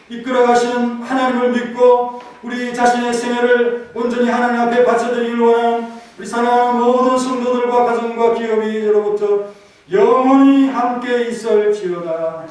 이끌어가시는 하나님을 믿고 우리 자신의 생애를 온전히 하나님 앞에 바쳐드리길 원하는 우리 사랑하는 모든 성도들과 가정과 기업이 여로부터 영원히 함께 있을지어다.